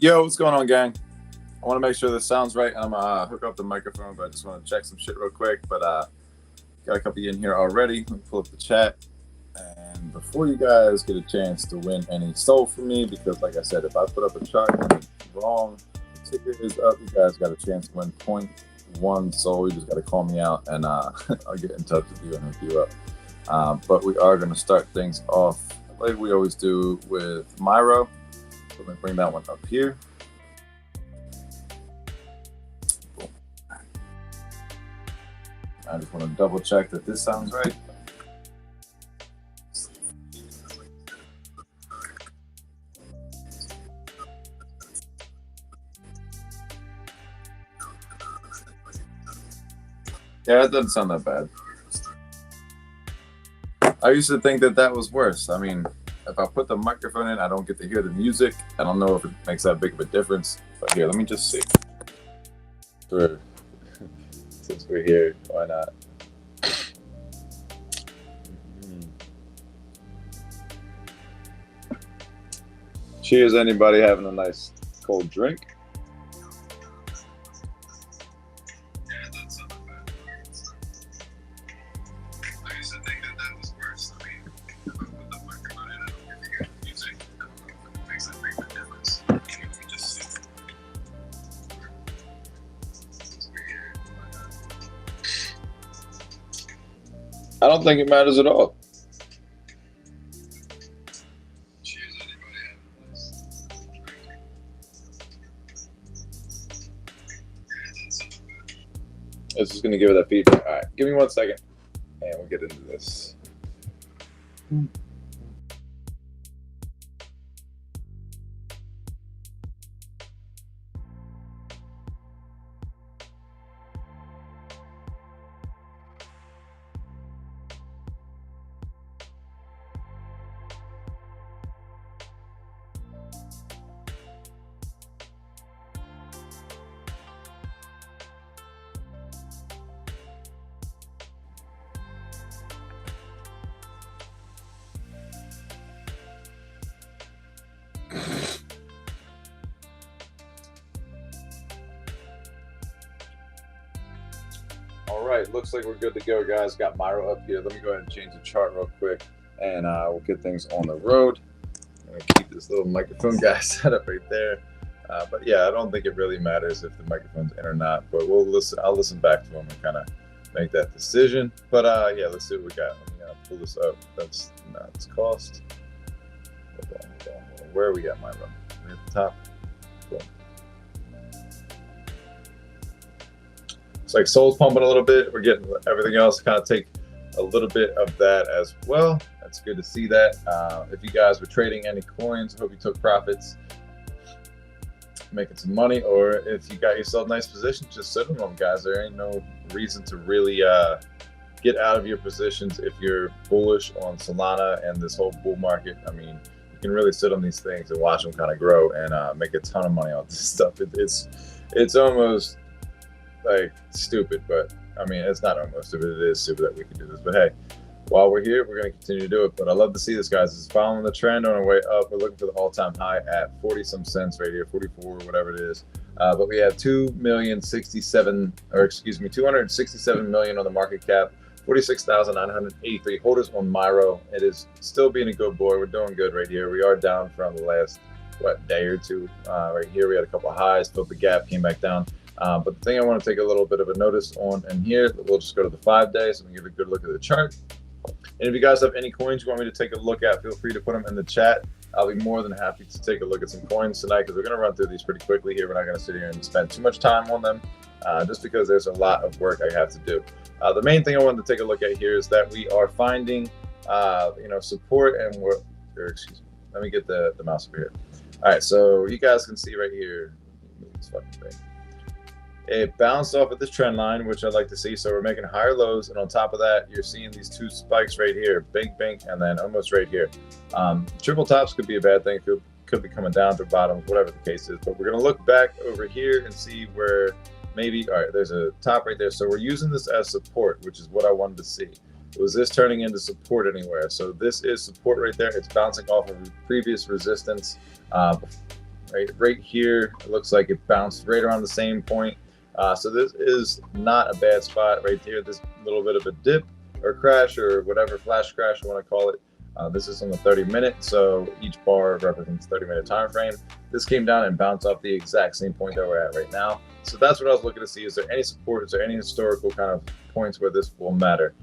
Yo, what's going on, gang? I want to make sure this sounds right. I'm gonna hook up the microphone, but I just want to check some shit real quick. But got a couple of you in here already. Let me pull up the chat. And before you guys get a chance to win any soul from me, because like I said, if I put up a chart and it's wrong, the ticker is up, you guys got a chance to win 0.1 soul. You just got to call me out, and I'll get in touch with you and hook you up. But we are going to start things off like we always do with Myro. So let me bring that one up here. Boom. I just want to double check that this sounds right. Yeah, it doesn't sound that bad. I used to think that that was worse. I mean, if I put the microphone in, I don't get to hear the music. I don't know if it makes that big of a difference. But here, let me just see. Since we're here, why not? Cheers, anybody having a nice cold drink? I don't think it matters at all. It's just going to give it that feedback. All right, give me 1 second, and we'll get into this. All right, looks like we're good to go, guys. Got Myro up here. Let me go ahead and change the chart real quick, and we'll get things on the road. I'm gonna keep this little microphone guy set up right there. But yeah, I don't think it really matters if the microphone's in or not. But we'll listen. I'll listen back to him and kind of make that decision. But yeah, let's see what we got. Let me pull this up. That's cost. Hold on. Where are we at, Myro? We're at the top. Cool. It's like soul's pumping a little bit. We're getting everything else kind of take a little bit of that as well. That's good to see that. If you guys were trading any coins, I hope you took profits, making some money, or if you got yourself nice positions, just sit on them, guys. There ain't no reason to really get out of your positions if you're bullish on Solana and this whole bull market. I mean, you can really sit on these things and watch them kind of grow and make a ton of money off this stuff. It's almost like stupid, but I mean, it's not almost stupid. It is stupid that we can do this, but hey, while we're here, we're going to continue to do it. But I love to see this, guys. It's following the trend on our way up. We're looking for the all-time high at 40 some cents right here, 44, whatever it is. But we have 267 million on the market cap, 46,983 holders on Myro. It is still being a good boy. We're doing good right here. We are down from the last day or two. Right here, we had a couple of highs, filled the gap, came back down. But the thing I want to take a little bit of a notice on, and here we'll just go to the 5 days so we can give a good look at the chart. And if you guys have any coins you want me to take a look at, feel free to put them in the chat. I'll be more than happy to take a look at some coins tonight because we're going to run through these pretty quickly here. We're not going to sit here and spend too much time on them just because there's a lot of work I have to do. The main thing I wanted to take a look at here is that we are finding, support, and excuse me. Let me get the mouse over here. All right, so you guys can see right here. This fucking thing. It bounced off of this trend line, which I'd like to see. So we're making higher lows, and on top of that, you're seeing these two spikes right here, bink, and then almost right here. Triple tops could be a bad thing. Could be coming down to bottoms, whatever the case is. But we're gonna look back over here and see where maybe, all right, there's a top right there. So we're using this as support, which is what I wanted to see. Was this turning into support anywhere? So this is support right there. It's bouncing off of previous resistance right here. It looks like it bounced right around the same point. So this is not a bad spot right here. This little bit of a dip or crash or whatever, flash crash you want to call it. This is on the 30-minute, so each bar represents 30-minute time frame. This came down and bounced off the exact same point that we're at right now. So that's what I was looking to see. Is there any support? Is there any historical kind of points where this will matter?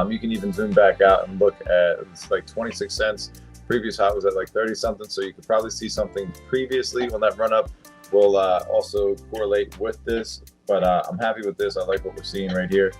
You can even zoom back out and look at, it's like 26 cents. Previous high was at like 30 something, so you could probably see something previously when that run up will also correlate with this. But I'm happy with this. I like what we're seeing right here.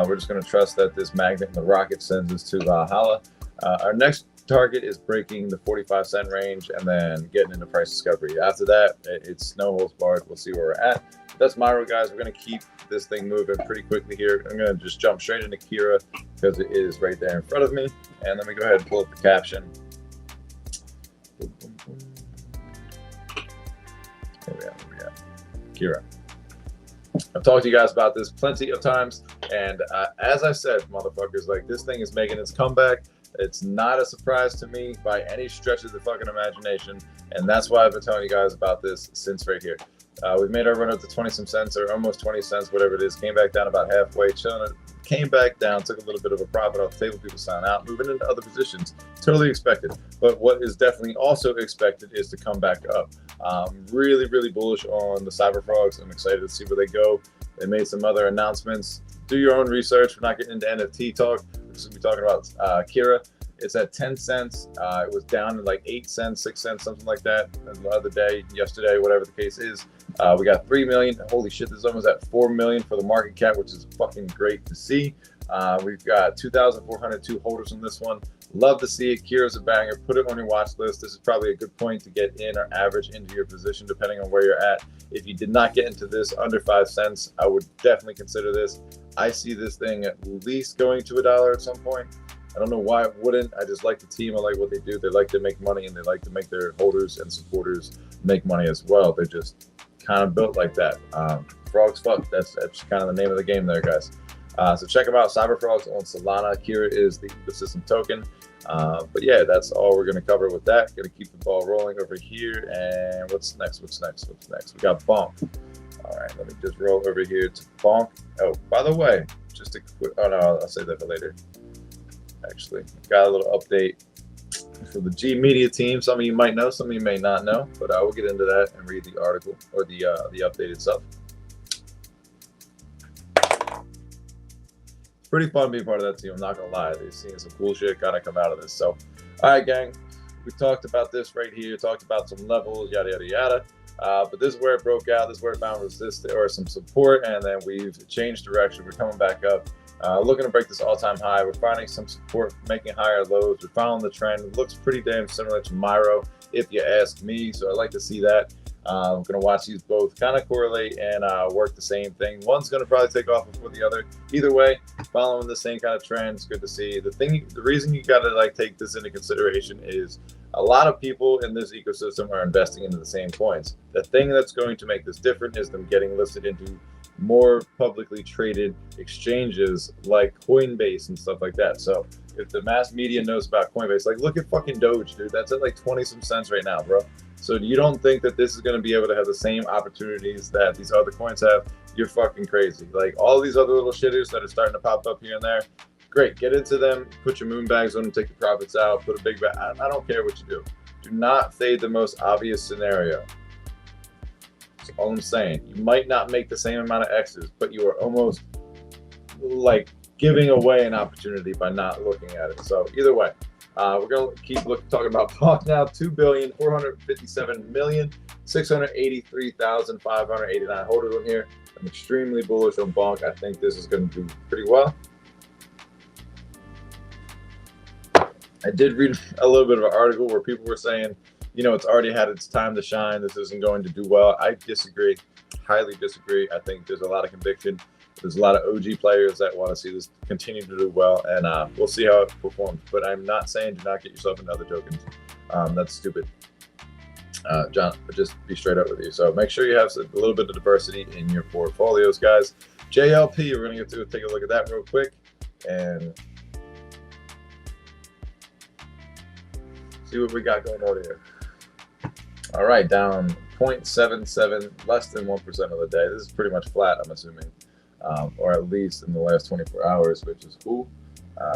We're just going to trust that this magnet and the rocket sends us to Valhalla. Our next target is breaking the 45-cent range and then getting into price discovery. After that, it's no holds barred. We'll see where we're at. That's Myro, guys. We're going to keep this thing moving pretty quickly here. I'm going to just jump straight into Kira because it is right there in front of me. And let me go ahead and pull up the caption. Here we are. Kira. I've talked to you guys about this plenty of times, and as I said, motherfuckers, like, this thing is making its comeback. It's not a surprise to me by any stretch of the fucking imagination, and that's why I've been telling you guys about this since right here. We've made our run up to 20-some cents, or almost 20 cents, whatever it is. Came back down about halfway, chilling it. Came back down, took a little bit of a profit off the table. People sign out, moving into other positions. Totally expected. But what is definitely also expected is to come back up. Really, really bullish on the Cyber Frogs. I'm excited to see where they go. They made some other announcements. Do your own research. We're not getting into NFT talk. We're just going to be talking about Kira. It's at 10 cents. It was down to like 8 cents, 6 cents, something like that the other day, yesterday, whatever the case is. We got 3 million. Holy shit, this is almost at 4 million for the market cap, which is fucking great to see. We've got 2,402 holders on this one. Love to see it. Kira's a banger. Put it on your watch list. This is probably a good point to get in or average into your position, depending on where you're at. If you did not get into this under 5 cents, I would definitely consider this. I see this thing at least going to $1 at some point. I don't know why it wouldn't. I just like the team. I like what they do. They like to make money, and they like to make their holders and supporters make money as well. They're just kind of built like that. Frogs fuck. That's kind of the name of the game there, guys. So check them out. Cyber Frogs on Solana. Kira is the ecosystem token. But yeah, that's all we're going to cover with that. Going to keep the ball rolling over here. And what's next? What's next? We got Bonk. All right, let me just roll over here to Bonk. Oh, by the way, just a quick. Oh no, I'll say that for later. Actually, got a little update for the G Media team. Some of you might know, some of you may not know, but I will get into that and read the article or the update itself. It's pretty fun being part of that team. I'm not gonna lie, they're seeing some cool shit kind of come out of this. So, all right, gang, we talked about this right here. Talked about some levels, yada yada yada. But this is where it broke out. This is where it found resistance or some support, and then we've changed direction. We're coming back up. Looking to break this all-time high. We're finding some support, making higher lows. We're following the trend. It looks pretty damn similar to Myro, if you ask me. So I'd like to see that. I'm going to watch these both kind of correlate and work the same thing. One's going to probably take off before the other. Either way, following the same kind of trend. It's good to see. The reason you got to like take this into consideration is a lot of people in this ecosystem are investing into the same coins. The thing that's going to make this different is them getting listed into more publicly traded exchanges like Coinbase and stuff like that. So if the mass media knows about Coinbase, like look at fucking Doge, dude. That's at like 20-some cents right now, bro. So you don't think that this is going to be able to have the same opportunities that these other coins have? You're fucking crazy. Like all these other little shitters that are starting to pop up here and there, great. Get into them, put your moon bags on them, take the profits out, put a big bag. I don't care what you do. Do not fade the most obvious scenario. That's all I'm saying. You might not make the same amount of X's, but you are almost like giving away an opportunity by not looking at it. So either way, we're going to keep talking about Bonk now. 2,457,683,589 holders on here. I'm extremely bullish on Bonk. I think this is going to do pretty well. I did read a little bit of an article where people were saying, you know, it's already had its time to shine. This isn't going to do well. I disagree, highly disagree. I think there's a lot of conviction. There's a lot of OG players that want to see this continue to do well, and we'll see how it performs. But I'm not saying do not get yourself into other tokens. That's stupid. John, just be straight up with you. So make sure you have a little bit of diversity in your portfolios, guys. JLP, we're going to get to take a look at that real quick and see what we got going on here. All right, down 0.77, less than 1% of the day. This is pretty much flat, I'm assuming, or at least in the last 24 hours, which is cool.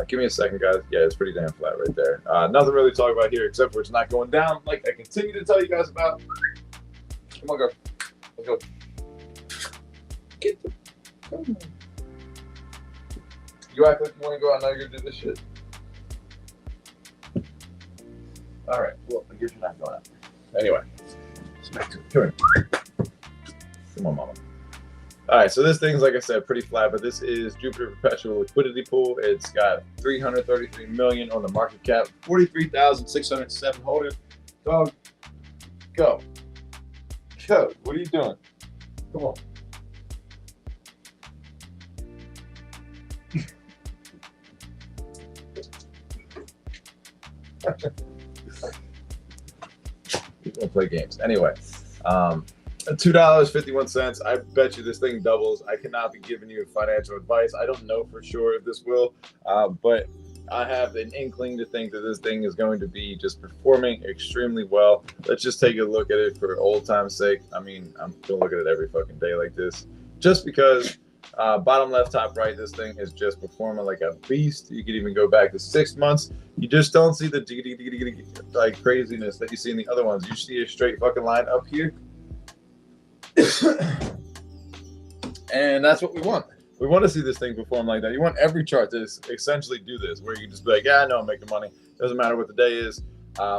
Give me a second, guys. Yeah, it's pretty damn flat right there. Nothing really to talk about here except for it's not going down like I continue to tell you guys about. Come on, girl. Let's go. Come on. You act like you want to go out now, you're going to do this shit. All right. Well, I guess you're not going out. Anyway. Come here. Come on, mama. All right, so this thing's, like I said, pretty flat, but this is Jupiter Perpetual Liquidity Pool. It's got 333 million on the market cap, 43,607 holders. Dog, go. Go. What are you doing? Come on. He's gonna play games. Anyway, $2.51. I bet you this thing doubles. I cannot be giving you financial advice. I don't know for sure if this will, but I have an inkling to think that this thing is going to be just performing extremely well. Let's just take a look at it for old time's sake. I mean, I'm gonna look at it every fucking day like this, just because bottom left, top right, this thing is just performing like a beast. You could even go back to 6 months. You just don't see the like craziness that you see in the other ones. You see a straight fucking line up here. And that's what we want. We want to see this thing perform like that. You want every chart to essentially do this, where you can just be like, yeah, I know I'm making money. Doesn't matter what the day is.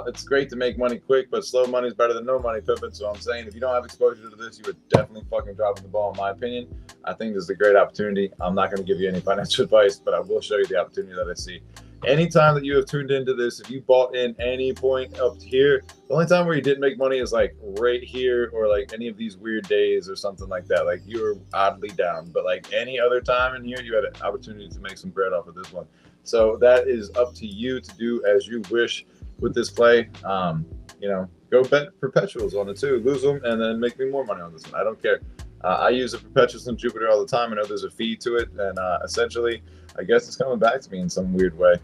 It's great to make money quick, but slow money is better than no money, Pippin. So I'm saying if you don't have exposure to this, you are definitely fucking dropping the ball, in my opinion. I think this is a great opportunity. I'm not going to give you any financial advice, but I will show you the opportunity that I see. Anytime that you have tuned into this, if you bought in any point up here, the only time where you didn't make money is like right here, or like any of these weird days or something like that. Like you were oddly down, but like any other time in here, you had an opportunity to make some bread off of this one. So that is up to you to do as you wish with this play. You know, go bet perpetuals on it too, lose them, and then make me more money on this one. I don't care. I use the perpetuals in Jupiter all the time. I know there's a fee to it, and essentially, I guess it's coming back to me in some weird way,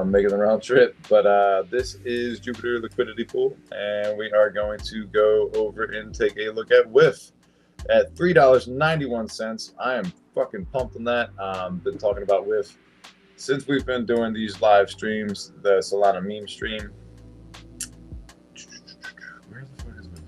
making the round trip. But this is Jupiter Liquidity Pool, and we are going to go over and take a look at WIF at $3.91. I am fucking pumped on that. Been talking about WIF since we've been doing these live streams, the Solana meme stream. Where the fuck is WIF?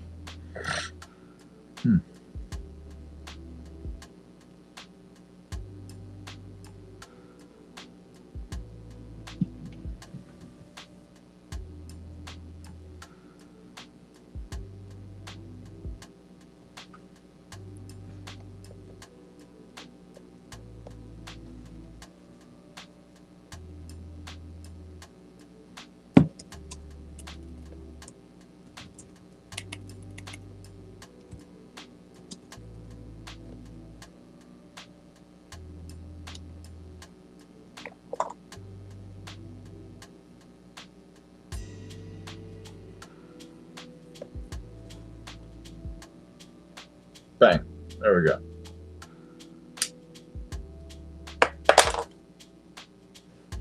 Bang. There we go.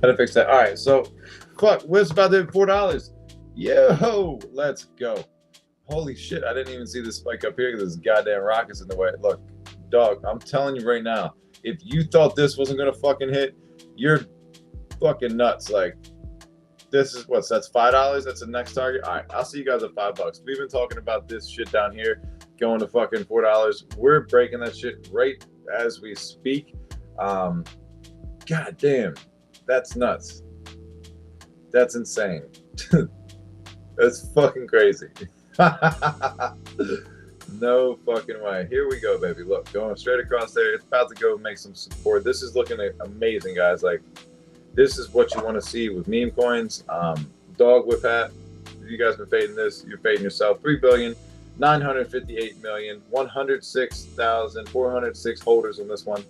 How to fix that? All right, so fuck, WIF's about to hit $4. Yo, let's go. Holy shit, I didn't even see this spike up here because this goddamn rocket's in the way. Look, dog, I'm telling you right now, if you thought this wasn't gonna fucking hit, you're fucking nuts. Like, this is what's that's $5. That's the next target. All right, I'll see you guys at $5. We've been talking about this shit down here going to fucking $4. We're breaking that shit right as we speak. God damn, that's nuts. That's insane. That's fucking crazy. No fucking way. Here we go, baby. Look, going straight across there. It's about to go make some support. This is looking amazing, guys. Like, this is what you want to see with meme coins. Dog whip hat. You guys been fading this. You're fading yourself. 3,958,106,406 holders on this one.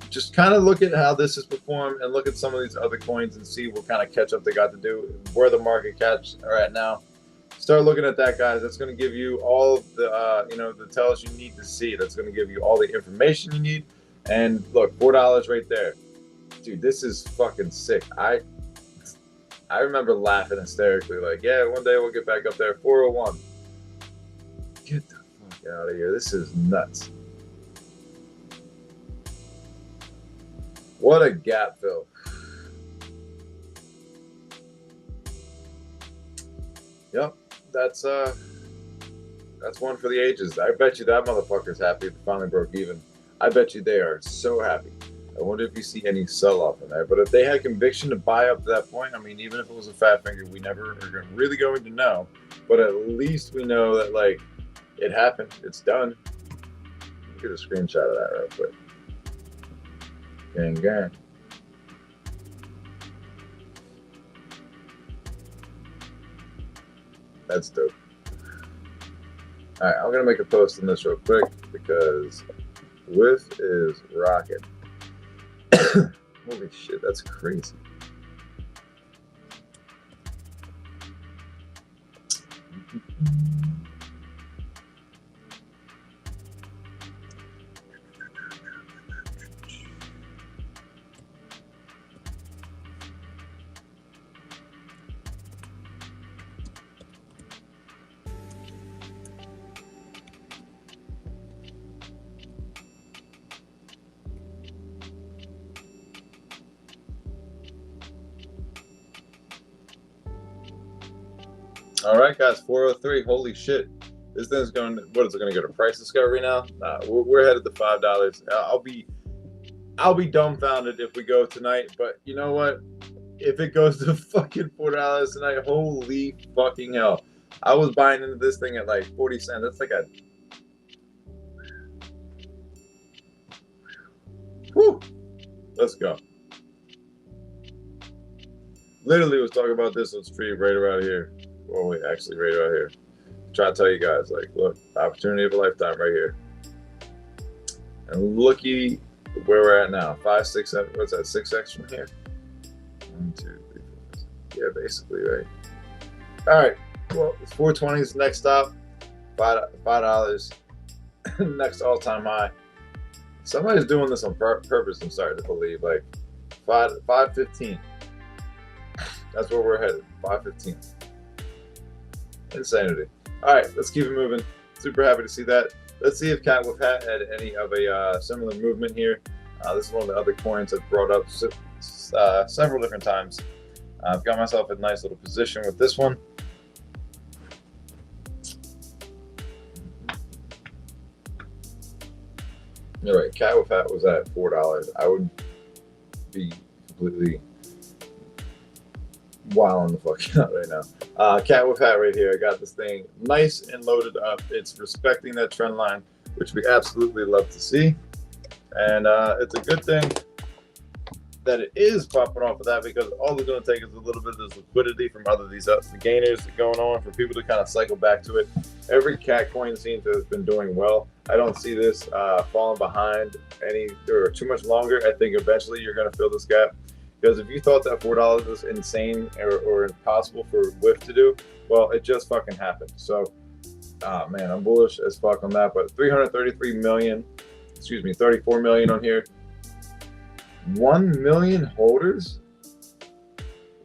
Just kind of look at how this has performed and look at some of these other coins and see what kind of catch up they got to do, where the market caps are at now. Start looking at that, guys. That's going to give you all of the, the tells you need to see. That's going to give you all the information you need. And look, $4 right there. Dude, this is fucking sick. I remember laughing hysterically, like, yeah, one day we'll get back up there. 401. Get the fuck out of here. This is nuts. What a gap fill. Yep, that's one for the ages. I bet you that motherfucker's happy it finally broke even. I bet you they are so happy. I wonder if you see any sell-off in there. But if they had conviction to buy up to that point, I mean, even if it was a fat finger, we never are really going to know. But at least we know that, like, it happened. It's done. Get a screenshot of that real quick. Gang, gang. That's dope. All right, I'm going to make a post on this real quick because Whiff is rocking. Holy shit, that's crazy. All right, guys, 403. Holy shit. This thing's going, what is it going to go to price discovery now? Nah, we're headed to $5. I'll be dumbfounded if we go tonight, but you know what? If it goes to fucking $4 tonight, holy fucking hell. I was buying into this thing at like 40 cents. That's like a, whew. Let's go. Literally was talking about this on stream right around here. Well, wait, actually right around here. Try to tell you guys, like, look, opportunity of a lifetime right here. And looky where we're at now. 5, 6, 7, what's that, 6x from here? 1, 2, 3, 4, 5. Yeah, basically, right? All right, well, it's 420 is next stop. $5. Next all-time high. Somebody's doing this on purpose, I'm starting to believe. Like, 515. That's where we're headed, 515. Insanity. All right, let's keep it moving. Super happy to see that. Let's see if Cat with Hat had any of a similar movement here. This is one of the other coins I've brought up several different times. I've got myself a nice little position with this one. All right, Cat with Hat was at $4. I would be completely wilding the fuck out right now. Cat with Hat right here. I got this thing nice and loaded up. It's respecting that trend line, which we absolutely love to see. And it's a good thing that it is popping off of that, because all it's going to take is a little bit of this liquidity from these gainers going on for people to kind of cycle back to it. Every cat coin seems to have been doing well. I don't see this falling behind any or too much longer. I think eventually you're going to fill this gap. Because if you thought that $4 was insane or impossible for Whiff to do, well, it just fucking happened. So, man, I'm bullish as fuck on that. But 333 million, 34 million on here. 1 million holders?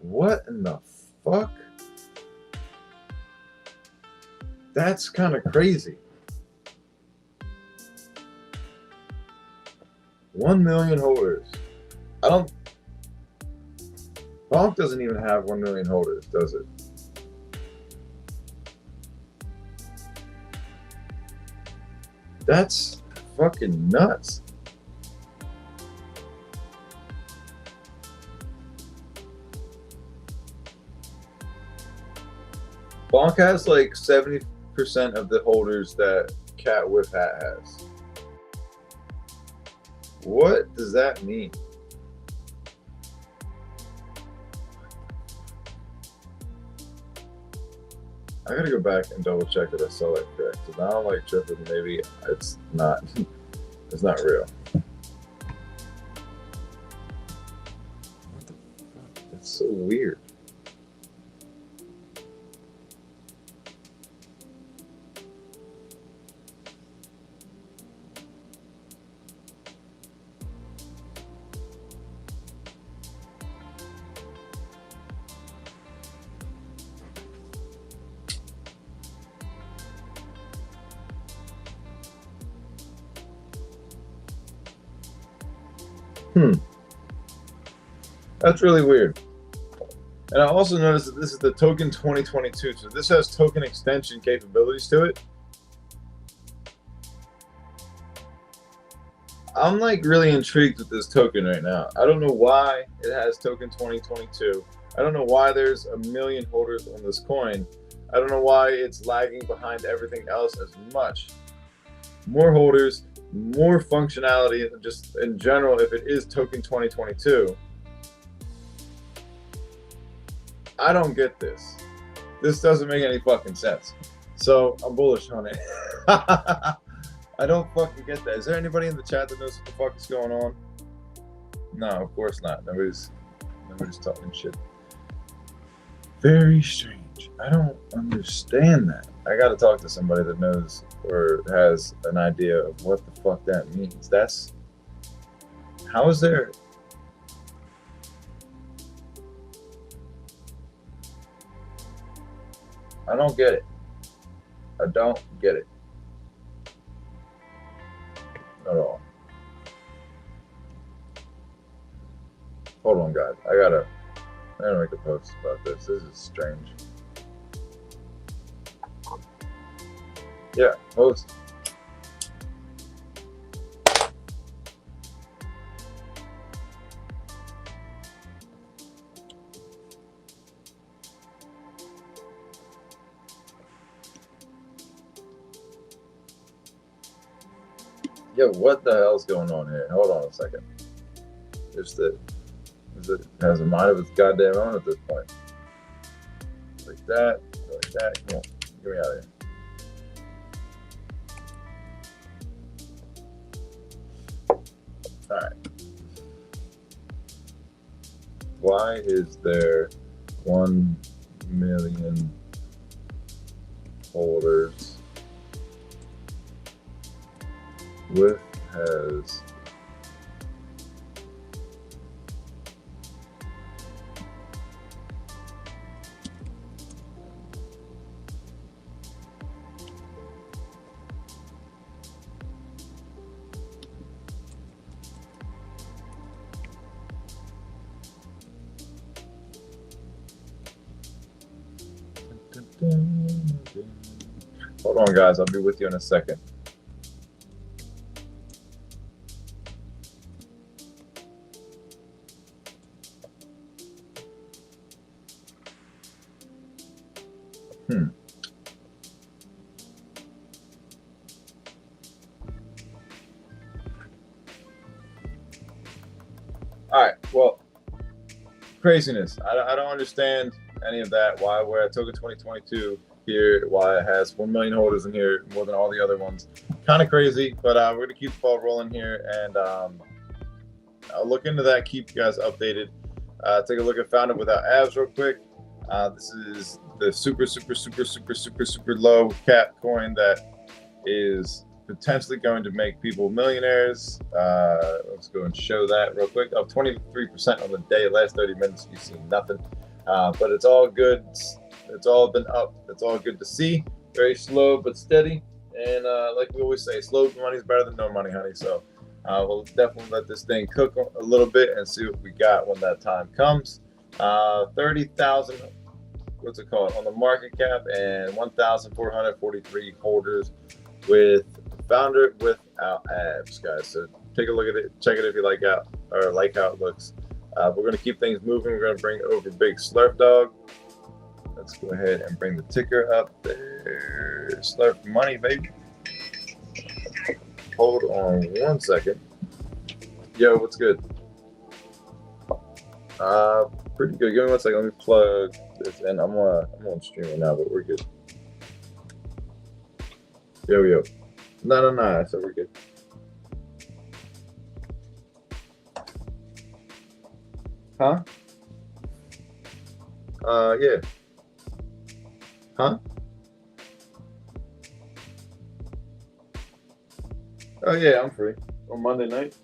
What in the fuck? That's kind of crazy. 1 million holders. Bonk doesn't even have 1 million holders, does it? That's fucking nuts. Bonk has like 70% of the holders that Cat with Hat has. What does that mean? I gotta go back and double check that I saw that correct. Because I don't like tripping. Maybe it's not. It's not real. What the fuck? That's so weird. That's really weird. And I also noticed that this is the token 2022, so this has token extension capabilities to it. I'm like really intrigued with this token right now. I don't know why it has token 2022. I don't know why there's 1 million holders on this coin. I don't know why it's lagging behind everything else as much. More holders, more functionality, just in general, if it is token 2022. I don't get this. This doesn't make any fucking sense. So I'm bullish on it. I don't fucking get that. Is there anybody in the chat that knows what the fuck is going on? No, of course not. Nobody's talking shit. Very strange. I don't understand that. I gotta talk to somebody that knows or has an idea of what the fuck that means. How is there? I don't get it. I don't get it at all. Hold on, guys. I gotta make a post about this. This is strange. Yeah, post. Yo, what the hell's going on here? Hold on a second. It has a mind of its goddamn own at this point. Like that, like that. Come on, get me out of here. All right. Why is there 1 million holders? With has Hold on, guys. I'll be with you in a second. All right. Well, craziness. I don't understand any of that. Why we're at token 2022 here? Why it has 1 million holders in here, more than all the other ones? Kind of crazy, but we're gonna keep the ball rolling here, and I'll look into that. Keep you guys updated. Take a look at Founded Without Abs real quick. This is the super low cap coin that is potentially going to make people millionaires. Let's go and show that real quick. Up 23% on the day. Last 30 minutes, you've seen nothing. But it's all good. It's all been up. It's all good to see. Very slow but steady. And like we always say, slow money is better than no money, honey. So we'll definitely let this thing cook a little bit and see what we got when that time comes. 30,000, what's it called, on the market cap, and 1,443 holders with Founder Without Abs, guys. So take a look at it, check it if you like how it looks. We're going to keep things moving. We're going to bring over Big Slurp Dog. Let's go ahead and bring the ticker up there. Slurp money, baby. Hold on 1 second. Yo, what's good? Pretty good. Give me 1 second. Let me plug this in. I'm on stream right now, but we're good. Yo. No. So we're good. Huh? Yeah. Huh? Oh yeah, I'm free on Monday night.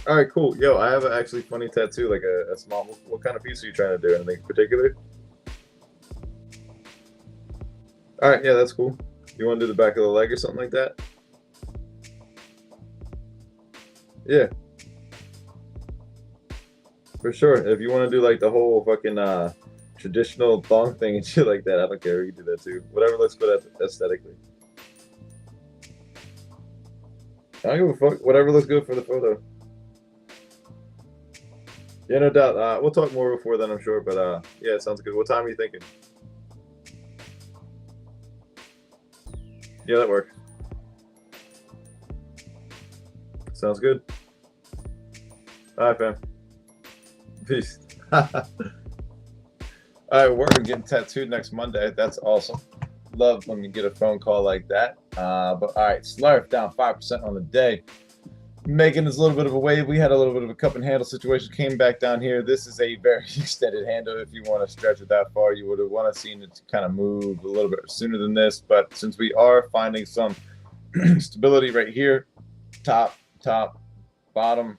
All right, cool. Yo, I have an actually funny tattoo, like a small. What kind of piece are you trying to do? Anything in particular? All right, yeah, that's cool. You want to do the back of the leg or something like that? Yeah, for sure. If you want to do like the whole fucking traditional thong thing and shit like that, I don't care. We can do that too. Whatever looks good aesthetically. I don't give a fuck. Whatever looks good for the photo. Yeah, no doubt. We'll talk more before then, I'm sure. But yeah, it sounds good. What time are you thinking? Yeah, that works. Sounds good. All right, fam. Peace. All right, we're getting tattooed next Monday. That's awesome. Love when you get a phone call like that. But all right, Slurf down 5% on the day. Making this a little bit of a wave. We had a little bit of a cup and handle situation. Came back down here. This is a very extended handle. If you want to stretch it that far, you would have want to seen it kind of move a little bit sooner than this. But since we are finding some stability right here, top, bottom,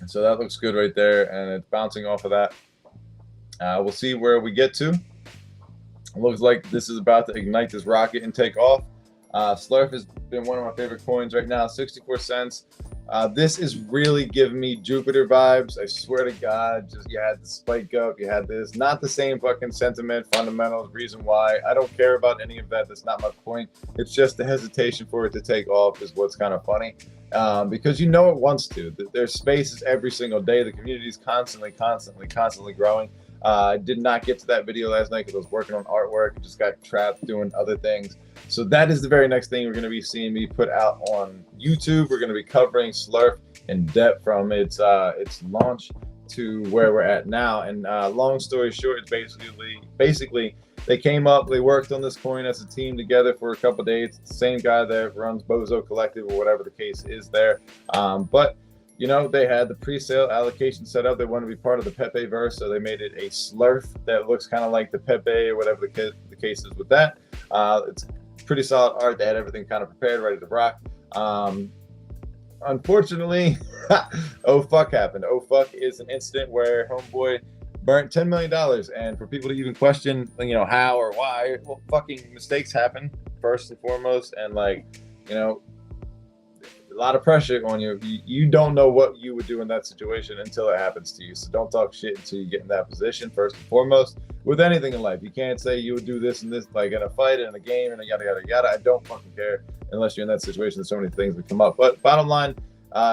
so that looks good right there, and it's bouncing off of that. We'll see where we get to. It looks like this is about to ignite this rocket and take off. Slurf has been one of my favorite coins right now, 64 cents. This is really giving me Jupiter vibes. I swear to God, just you had the spike up, you had this, not the same fucking sentiment, fundamentals, reason why. I don't care about any of that. That's not my point. It's just the hesitation for it to take off is what's kind of funny. Because you know it wants to. There's spaces every single day. The community is constantly growing. I did not get to that video last night because I was working on artwork and just got trapped doing other things. So that is the very next thing we're going to be seeing me put out on YouTube. We're going to be covering Slurf in depth from its launch to where we're at now. And long story short, it's basically they came up, they worked on this coin as a team together for a couple of days. It's the same guy that runs Bozo Collective or whatever the case is there. But you know, they had the pre-sale allocation set up. They wanted to be part of the Pepe verse, so they made it a Slurf that looks kind of like the Pepe or whatever the case is with that. It's pretty solid art. They had everything kind of prepared, ready to rock. Unfortunately, oh fuck happened. Oh fuck is an incident where homeboy burnt $10 million, and for people to even question, you know, how or why, well, fucking mistakes happen first and foremost, and like, you know, a lot of pressure on you. You don't know what you would do in that situation until it happens to you. So don't talk shit until you get in that position, first and foremost. With anything in life, you can't say you would do this and this, like in a fight, in a game, and yada, yada, yada. I don't fucking care unless you're in that situation. There's so many things that come up. But bottom line,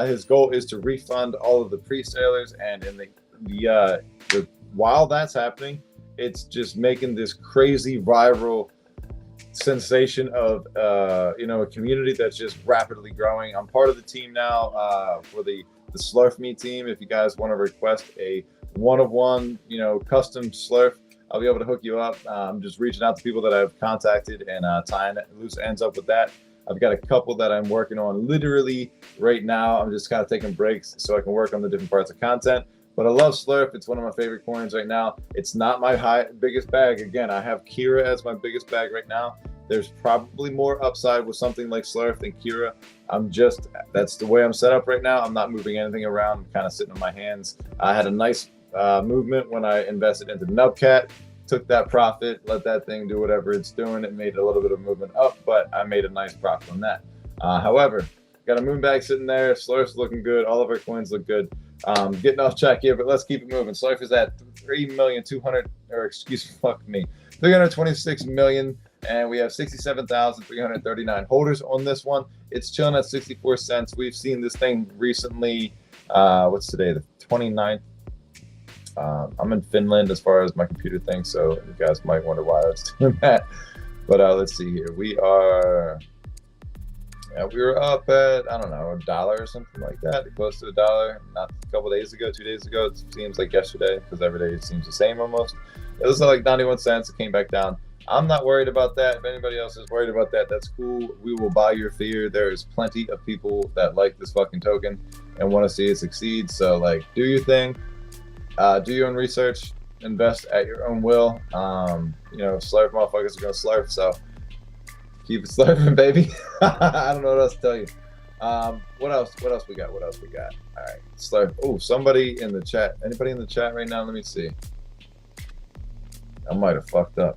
his goal is to refund all of the pre-salers. And in the while that's happening, it's just making this crazy viral sensation of you know, a community that's just rapidly growing. I'm part of the team now for the Slurf Me team. If you guys want to request a one-of-one, you know, custom Slurf, I'll be able to hook you up. I'm just reaching out to people that I've contacted and tying loose ends up with that. I've got a couple that I'm working on literally right now. I'm just kind of taking breaks so I can work on the different parts of content. But I love Slurf. It's one of my favorite coins right now. It's not my biggest bag. Again, I have Kira as my biggest bag right now. There's probably more upside with something like Slurf than Kira. That's the way I'm set up right now. I'm not moving anything around. I'm kind of sitting on my hands. I had a nice movement when I invested into Nubcat. Took that profit, let that thing do whatever it's doing. It made a little bit of movement up, but I made a nice profit on that. However, got a moon bag sitting there. Slurf's looking good. All of our coins look good. Getting off track here, but let's keep it moving. Slurf is at 326 million, and we have 67,339 holders on this one. It's chilling at 64 cents. We've seen this thing recently. What's today? The 29th. I'm in Finland as far as my computer thing, so you guys might wonder why I was doing that. But let's see here. We were up at, I don't know, $1 or something like that, close to $1. Not a couple days ago, 2 days ago. It seems like yesterday, because every day it seems the same almost. It was like 91 cents. It came back down. I'm not worried about that. If anybody else is worried about that, that's cool. We will buy your fear. There is plenty of people that like this fucking token and want to see it succeed. So, like, do your thing. Do your own research. Invest at your own will. You know, Slurf motherfuckers are going to slurf, so keep it slurping, baby. I don't know what else to tell you. What else we got? All right, Slurf. Oh, somebody in the chat. Anybody in the chat right now? Let me see. I might have fucked up.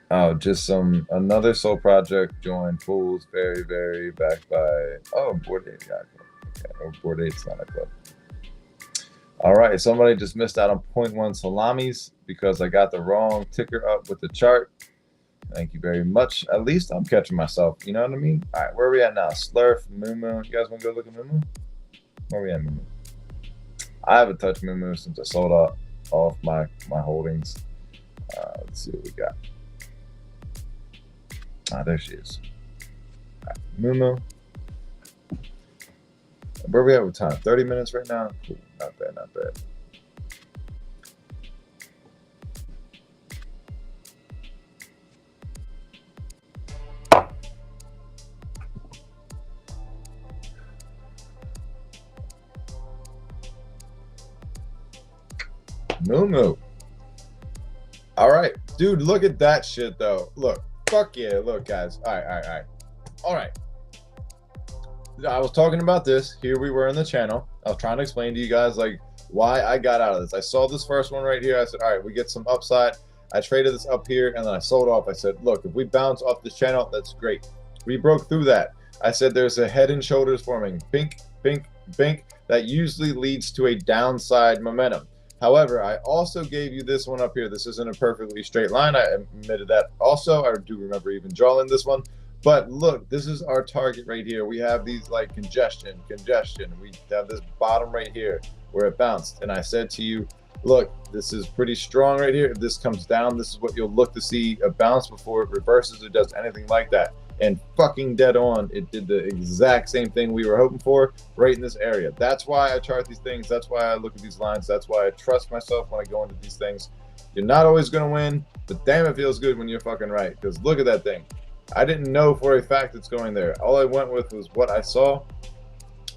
Oh, just another Sol project joined pools, very backed by Board 8 Yacht Club. Okay, or Board 8 Solana Club. All right, somebody just missed out on 0.1 salamis because I got the wrong ticker up with the chart. Thank you very much. At least I'm catching myself. You know what I mean? All right, where are we at now? Slurf, Moo. You guys want to go look at Moo? Where are we at, Moo? I haven't touched Moo since I sold off my holdings. Let's see what we got. There she is. All right, Moo. Where are we at with time? 30 minutes right now? Cool. Not bad, not bad. Moo. All right, dude, look at that shit though. Look, fuck yeah, look guys. All right. I was talking about this. Here we were in the channel. I was trying to explain to you guys like why I got out of this. I saw this first one right here. I said, all right, we get some upside. I traded this up here and then I sold off. I said, look, if we bounce off this channel, that's great. We broke through that. I said there's a head and shoulders forming. Bink. That usually leads to a downside momentum. However, I also gave you this one up here. This isn't a perfectly straight line. I admitted that also. I do remember even drawing this one. But look, this is our target right here. We have these like congestion. We have this bottom right here where it bounced. And I said to you, look, this is pretty strong right here. If this comes down, this is what you'll look to see a bounce before it reverses or does anything like that. And fucking dead on, it did the exact same thing we were hoping for right in this area. That's why I chart these things. That's why I look at these lines. That's why I trust myself when I go into these things. You're not always going to win, but damn, it feels good when you're fucking right. Because look at that thing. I didn't know for a fact it's going there. All I went with was what I saw.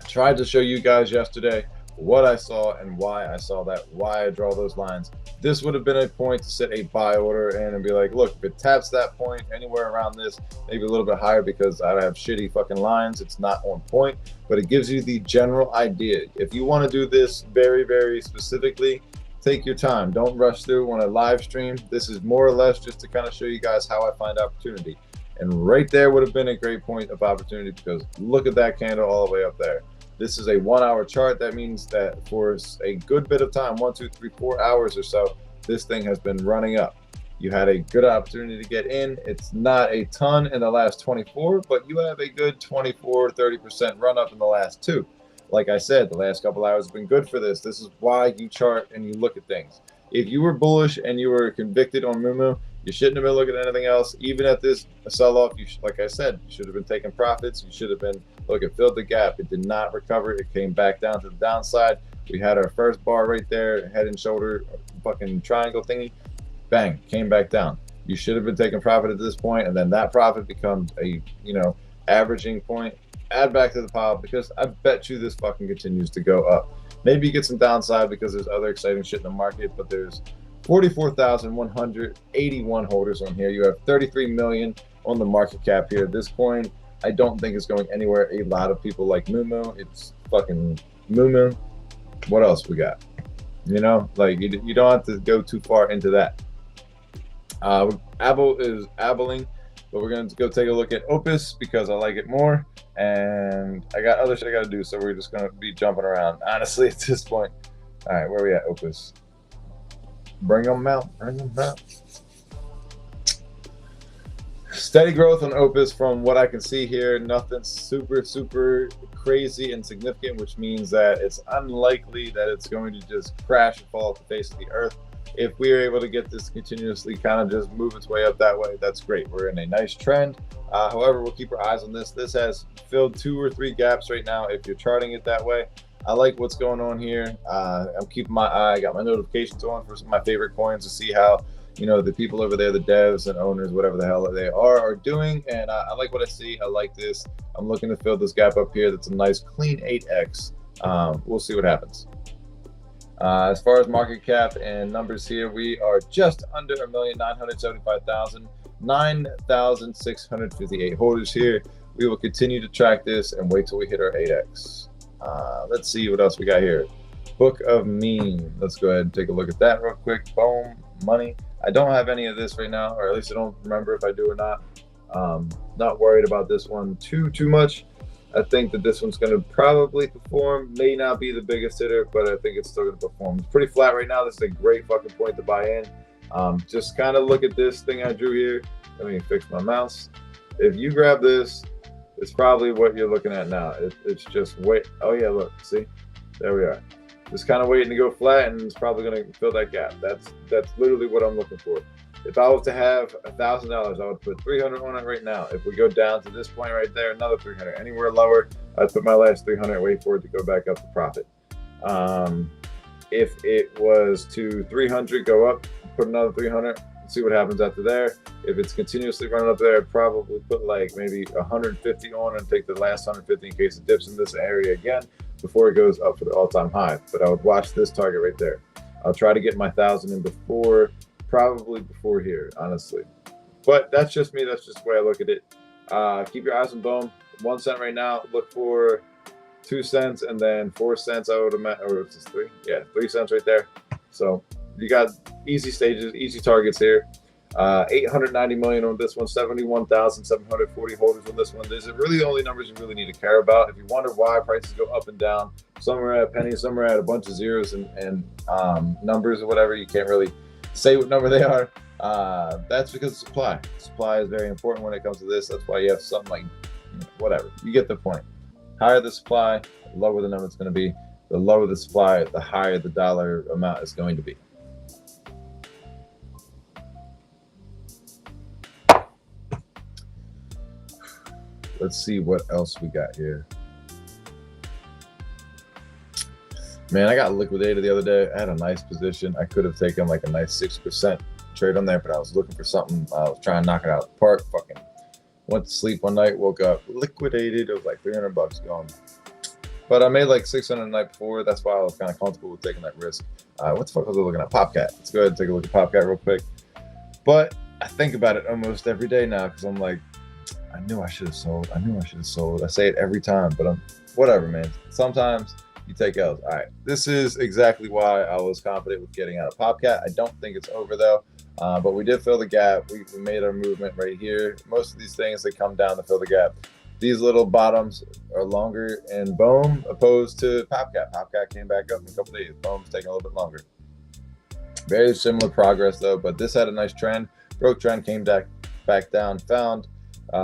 I tried to show you guys yesterday what I saw and why I saw that, why I draw those lines. This would have been a point to set a buy order in and be like, look, if it taps that point anywhere around this, maybe a little bit higher because I have shitty fucking lines, it's not on point, but it gives you the general idea. If you want to do this very specifically, take your time. Don't rush through on a live stream. This is more or less just to kind of show you guys how I find opportunity. And right there would have been a great point of opportunity because look at that candle all the way up there. This is a 1 hour chart. That means that for a good bit of time, 1, 2, 3, 4 hours or so, this thing has been running up. You had a good opportunity to get in. It's not a ton in the last 24, but you have a good 24, 30% run up in the last 2. Like I said, the last couple hours have been good for this. This is why you chart and you look at things. If you were bullish and you were convicted on Moo, you shouldn't have been looking at anything else. Even at this sell-off, like I said, you should have been taking profits. You should have been, look, it filled the gap. It did not recover. It came back down to the downside. We had our first bar right there, head and shoulder, fucking triangle thingy. Bang, came back down. You should have been taking profit at this point, and then that profit becomes a, averaging point. Add back to the pile because I bet you this fucking continues to go up. Maybe you get some downside because there's other exciting shit in the market, but there's 44,181 holders on here. You have 33 million on the market cap here. This coin, I don't think is going anywhere. A lot of people like Moo. It's fucking Moo. What else we got? Like you don't have to go too far into that. Apple is Appling, but we're going to go take a look at Opus because I like it more. And I got other shit I got to do, so we're just going to be jumping around, honestly, at this point. All right, where are we at, Opus? Bring them out. Steady growth on Opus from what I can see here. Nothing super crazy and significant, which means that it's unlikely that it's going to just crash and fall off the face of the earth. If we are able to get this continuously kind of just move its way up that way, that's great. We're in a nice trend. However, we'll keep our eyes on this. This has filled 2 or 3 gaps right now if you're charting it that way. I like what's going on here. I'm keeping my eye. I got my notifications on for some of my favorite coins to see how, the people over there, the devs and owners, whatever the hell they are doing. And I like what I see. I like this. I'm looking to fill this gap up here. That's a nice clean 8x. We'll see what happens. As far as market cap and numbers here, we are just under 1,975,000, 9,658 holders here. We will continue to track this and wait till we hit our 8x. Let's see what else we got here. Book of Meme. Let's go ahead and take a look at that real quick. Boom, money. I don't have any of this right now, or at least I don't remember if I do or not. Not worried about this one too much. I think that this one's going to probably perform. May not be the biggest hitter, but I think it's still going to perform. It's pretty flat right now. This is a great fucking point to buy in. Just kind of look at this thing I drew here. Let me fix my mouse. If you grab this, it's probably what you're looking at now. It's just wait. Oh yeah, look, see, there we are. Just kind of waiting to go flat, and it's probably going to fill that gap. That's literally what I'm looking for. If I was to have $1,000, I would put 300 on it right now. If we go down to this point right there, another 300. Anywhere lower, I'd put my last 300, wait for it to go back up to profit. If it was to 300, go up, put another 300, see what happens after there. If it's continuously running up there, I'd probably put like maybe 150 on and take the last 150 in case it dips in this area again before it goes up for the all-time high. But I would watch this target right there. I'll try to get my 1,000 in before, probably before here, honestly. But that's just me. That's just the way I look at it. Keep your eyes on Boom. 1 cent right now. Look for 2 cents and then 4 cents. I would imagine, or it's just 3. Yeah, 3 cents right there. So you got easy stages, easy targets here. 890 million on this one, 71,740 holders on this one. These are really the only numbers you really need to care about. If you wonder why prices go up and down, some are at pennies, some are at a bunch of zeros and numbers or whatever, you can't really say what number they are. That's because of supply. Supply is very important when it comes to this. That's why you have something like, whatever. You get the point. Higher the supply, the lower the number it's going to be. The lower the supply, the higher the dollar amount is going to be. Let's see what else we got here. Man, I got liquidated the other day. I had a nice position. I could have taken like a nice 6% trade on there, but I was looking for something. I was trying to knock it out of the park. Fucking went to sleep one night, woke up, liquidated. It was like $300 gone. But I made like 600 the night before. That's why I was kind of comfortable with taking that risk. What the fuck was I looking at? Popcat. Let's go ahead and take a look at Popcat real quick. But I think about it almost every day now because I'm like, I knew I should have sold. I knew I should have sold. I say it every time, but I'm whatever, man. Sometimes you take L's. All right, this is exactly why I was confident with getting out of Popcat. I don't think it's over though, but we did fill the gap. We made our movement right here. Most of these things that come down to fill the gap, these little bottoms are longer in Boom opposed to Popcat. Popcat came back up in a couple days. Boom's taking a little bit longer. Very similar progress though, but this had a nice trend. Broke trend, came back down, found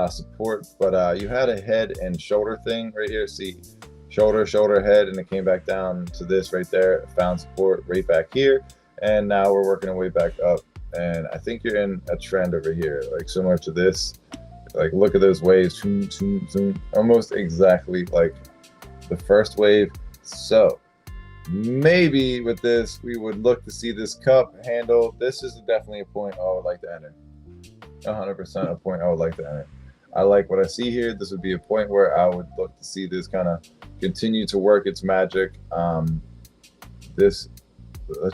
support, but you had a head and shoulder thing right here. See, shoulder, head, and it came back down to this right there. Found support right back here, and now we're working our way back up. And I think you're in a trend over here, like similar to this. Like, look at those waves, almost exactly like the first wave. So maybe with this, we would look to see this cup handle. This is definitely a point I would like to enter. 100% a point I would like to enter. I like what I see here. This would be a point where I would look to see this kind of continue to work its magic. Let's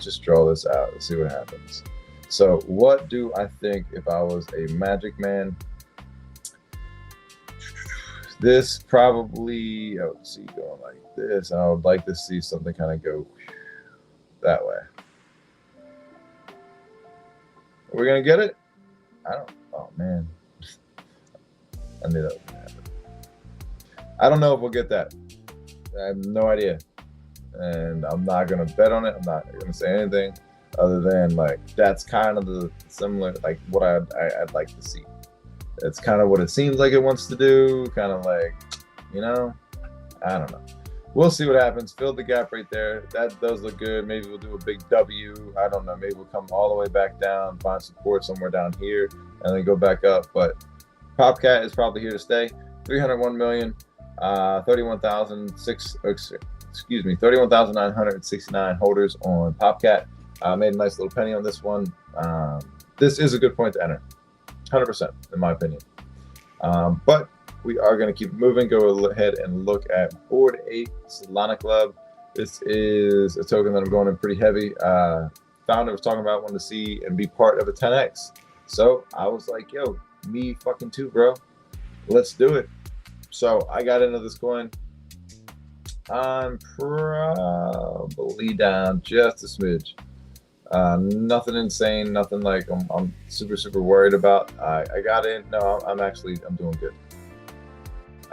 just draw this out. Let's see what happens. So what do I think if I was a magic man? This probably, I would see going like this. And I would like to see something kind of go that way. Are we going to get it? Oh man. I knew that was gonna happen. I don't know if we'll get that. I have no idea. And I'm not gonna bet on it. I'm not gonna say anything other than like that's kind of the similar like what I'd like to see. It's kind of what it seems like it wants to do, kind of like, I don't know. We'll see what happens. Fill the gap right there. That does look good. Maybe we'll do a big W. I don't know. Maybe we'll come all the way back down, find support somewhere down here, and then go back up. But Popcat is probably here to stay. 301 million, 31,969 holders on Popcat. Made a nice little penny on this one. This is a good point to enter, 100% in my opinion. But we are going to keep moving. Go ahead and look at Board 8 Solana Club. This is a token that I'm going in pretty heavy. Founder was talking about wanting to see and be part of a 10x. So I was like, yo, me fucking too, bro. Let's do it. So I got into this coin. I'm probably down just a smidge. Nothing insane, nothing like I'm super worried about. I got in. No, I'm doing good.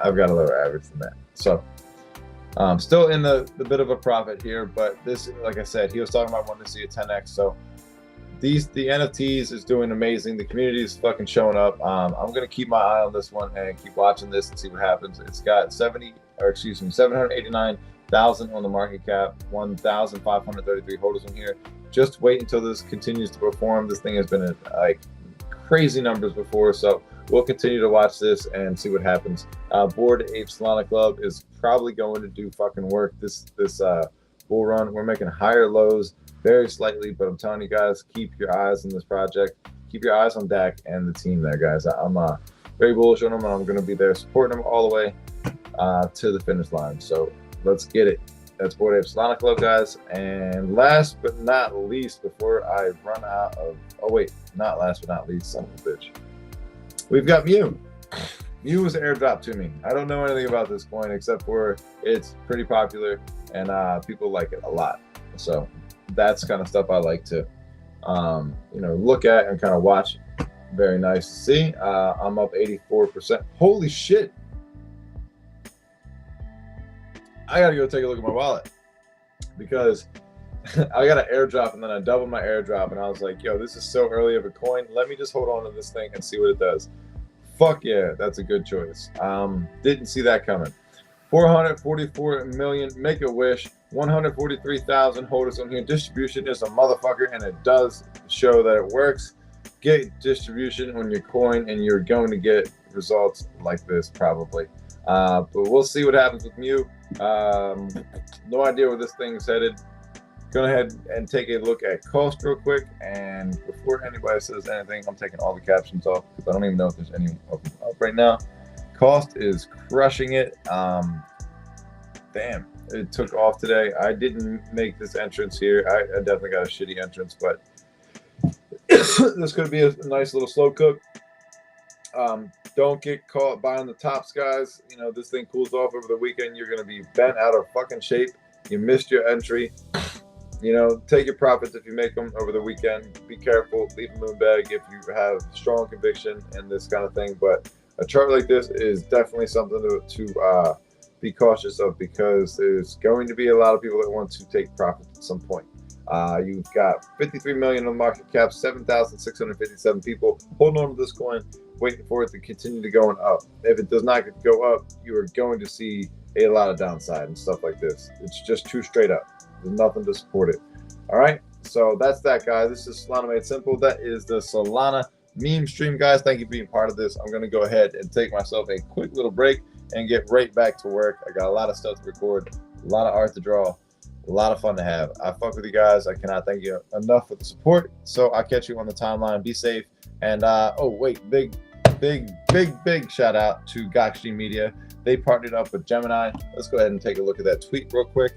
I've got a lower average than that. So still in the bit of a profit here, but this, like I said, he was talking about wanting to see a 10x. So the NFTs is doing amazing. The community is fucking showing up. I'm gonna keep my eye on this one and keep watching this and see what happens. It's got 789,000 on the market cap, 1,533 holders in here. Just wait until this continues to perform. This thing has been like crazy numbers before, so we'll continue to watch this and see what happens. Bored Ape Solana Club is probably going to do fucking work this bull run. We're making higher lows very slightly, but I'm telling you guys, keep your eyes on this project. Keep your eyes on Dak and the team there, guys. I'm very bullish on them, and I'm going to be there supporting them all the way to the finish line. So let's get it. That's Bored Ape Solana Club, guys. And last but not least, before I run out of, oh wait, not last but not least, son of a bitch, we've got Mew. Mew was airdropped to me. I don't know anything about this coin except for it's pretty popular and people like it a lot. So that's kind of stuff I like to look at and kind of watch. Very nice to see. I'm up 84%. Holy shit. I gotta go take a look at my wallet because I got an airdrop and then I doubled my airdrop and I was like, yo, this is so early of a coin. Let me just hold on to this thing and see what it does. Fuck yeah, that's a good choice. Didn't see that coming. 444 million, make a wish, 143,000 holders on here. Distribution is a motherfucker and it does show that it works. Get distribution on your coin and you're going to get results like this probably. But we'll see what happens with Mew. No idea where this thing's headed. Go ahead and take a look at cost real quick. And before anybody says anything, I'm taking all the captions off because I don't even know if there's any up right now. Cost is crushing it. Damn, it took off today. I didn't make this entrance here. I definitely got a shitty entrance, but this could be a nice little slow cook. Don't get caught buying the tops, guys. You know, this thing cools off over the weekend. You're going to be bent out of fucking shape. You missed your entry. You know, take your profits if you make them over the weekend. Be careful. Leave them in the bag if you have strong conviction and this kind of thing. But a chart like this is definitely something to be cautious of because there's going to be a lot of people that want to take profits at some point. You've got 53 million on the market cap, 7,657 people holding on to this coin, waiting for it to continue to go up. If it does not go up, you are going to see a lot of downside and stuff like this. It's just too straight up. There's nothing to support it. All right, so that's that, guys. This is Solana Made Simple. That is the Solana meme stream, guys. Thank you for being part of this. I'm going to go ahead and take myself a quick little break and get right back to work. I got a lot of stuff to record, a lot of art to draw, a lot of fun to have. I fuck with you guys. I cannot thank you enough for the support. So I'll catch you on the timeline. Be safe. And oh wait, big shout out to Gakshi Media. They partnered up with Gemini. Let's go ahead and take a look at that tweet real quick.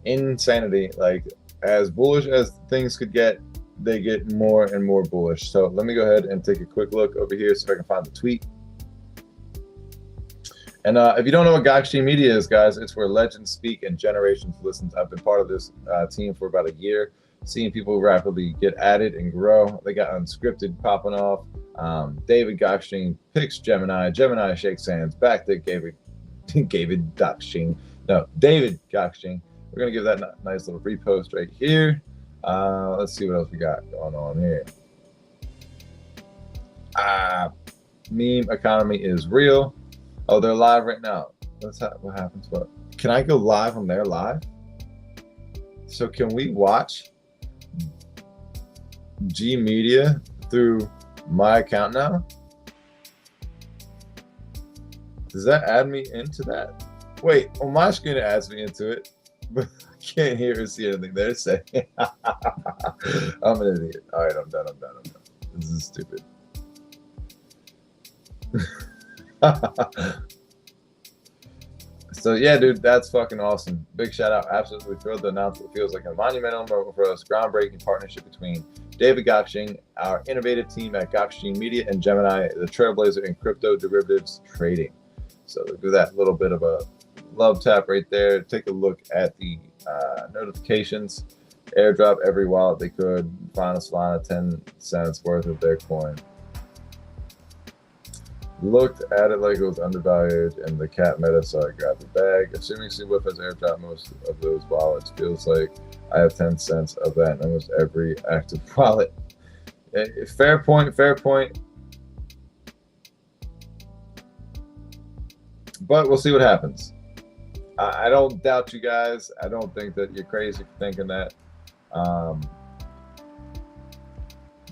Insanity. Like, as bullish as things could get, they get more and more bullish. So let me go ahead and take a quick look over here, see if I can find the tweet. And if you don't know what Gakshi Media is, guys, it's where legends speak and generations listen. I've been part of this team for about a year, seeing people rapidly get added and grow. They got Unscripted popping off. David Gakshi picks Gemini. Gemini shakes hands. Back to David Gakshi. No, David Gakshi. We're going to give that nice little repost right here. Let's see what else we got going on here. Meme economy is real. Oh, they're live right now. What happens? What? Can I go live on their live? So can we watch G Media through my account now? Does that add me into that? Wait, on my screen it adds me into it, but I can't hear or see anything they're saying. I'm an idiot. All right, I'm done. This is stupid. So yeah, dude, that's fucking awesome. Big shout out. Absolutely thrilled to announce what feels like a monumental moment for us. Groundbreaking partnership between David Gakshi, our innovative team at Gakshi Media, and Gemini, the trailblazer in crypto derivatives trading. So we'll do that little bit of a love tap right there. Take a look at the notifications. Airdrop every wallet they could. Find a Solana 10 cents worth of their coin. Looked at it like it was undervalued in the cat meta, so I grabbed the bag. Assuming CWIF has airdropped most of those wallets, feels like I have 10 cents of that in almost every active wallet. Fair point, fair point. But we'll see what happens. I don't doubt you guys. I don't think that you're crazy for thinking that.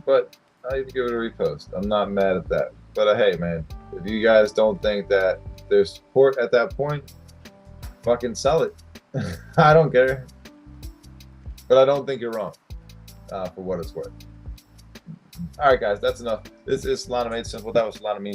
But I'll even give it a repost. I'm not mad at that. But hey, man, if you guys don't think that there's support at that point, fucking sell it. I don't care. But I don't think you're wrong for what it's worth. All right, guys, that's enough. This is Solana Made Simple. That was Solana Meme.